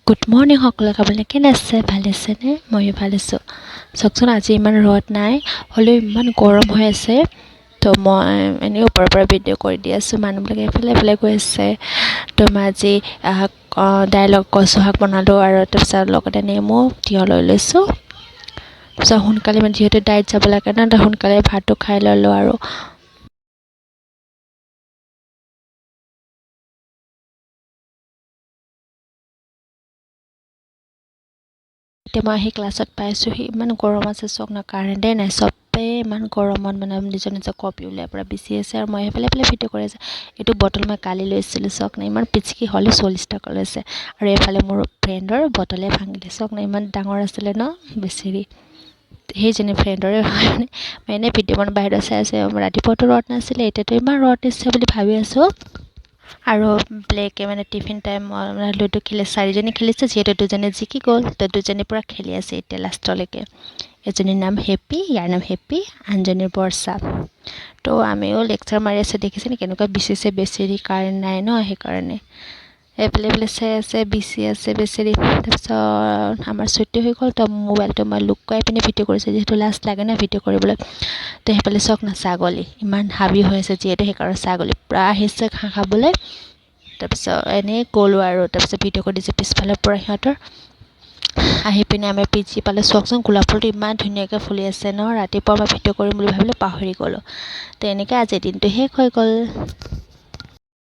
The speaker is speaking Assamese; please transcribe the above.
গুড মৰ্ণিং সকলোকে। আপোনালোকে কেনে আছে? ভালে আছেনে? ময়ো ভাল আছোঁ। চাওকচোন, আজি ইমান ৰ'দ নাই, হ'লেও ইমান গৰম হৈ আছে। তো মই এনেই ওপৰৰ পৰা ভিডিঅ' কৰি দি আছোঁ। মানুহবিলাকে এফালে এফালে গৈ আছে। তো মই আজি দাইল কচু শাক বনালোঁ আৰু তাৰপিছত লগতে নেমু তিয়ঁহ লৈ লৈছোঁ। তাৰপিছত সোনকালে মানে যিহেতু ডাইট যাব লাগে ন, তো সোনকালে ভাতটো খাই ল'লোঁ আৰু এতিয়া মই আহি ক্লাছত পাইছোঁহি। ইমান গৰম আছে, চাওক না, কাৰেণ্টেই নাই। চবেই ইমান গৰমত মানে নিজৰ নিজৰ কপি উলিয়াই পৰা বিচি আছে আৰু মই সেইফালে ভিডিঅ' কৰি আছে। এইটো বটল মই কালি লৈছিলোঁ, চাওক না, ইমান পিচকি হ'লেও 40 টকা লৈছে। আৰু এইফালে মোৰ ফ্ৰেণ্ডৰ বটলে ভাঙিলে, চাওক না, ইমান ডাঙৰ আছিলে ন বেচেৰি। সেইজনী ফ্ৰেণ্ডৰে হয় মানে। মই এনেই ভিডিঅ' বনাই বাহিৰত চাই আছোঁ। ৰাতিপুৱাতো ৰ'দ নাছিলে, এতিয়াতো ইমান ৰ'দ দিছে বুলি ভাবি আছোঁ। আৰু ব্লেকে মানে টিফিন টাইম মানে লুডু খেলি 4জনী খেলিছে, যিহেতু 2জনী জিকি গ'ল। তো 2জনী পূৰা খেলি আছে এতিয়া লাষ্টলৈকে। এজনীৰ নাম হেপী, ইয়াৰ নাম হেপী, আনজনীৰ বৰ্ষা। তো আমিও লেকচাৰ মাৰি আছে, দেখিছেনে কেনেকুৱা বিচিছে বেচেৰি, কাৰেণ্ট নাই ন, সেইকাৰণে এইফালে এইফালে চাই আছে, বিচি আছে বেচেৰি। তাৰপিছত আমাৰ ছুটি হৈ গ'ল। তো মোবাইলটো মই লুকুৱাই পিনে ভিডিঅ' কৰিছোঁ, যিহেতু লাজ লাগে না ভিডিঅ' কৰিবলৈ। তো সেইফালে চাওক না, ছাগলী ইমান হাবি হৈ আছে, যিহেতু সেইকাৰণে ছাগলী পূৰা আহিছে ঘাঁহ খাবলৈ। তাৰপিছত এনেই গ'লোঁ আৰু তাৰপিছত ভিডিঅ' কৰি দিছোঁ পিছফালৰ পৰা সিহঁতৰ। আহি পিনে আমি পিজি পালে, চাওকচোন, গোলাপ ফুলটো ইমান ধুনীয়াকৈ ফুলি আছে ন। ৰাতিপুৱা মই ভিডিঅ' কৰিম বুলি ভাবিলোঁ, পাহৰি গ'লোঁ। তো এনেকৈ আজিৰ দিনটো শেষ হৈ গ'ল।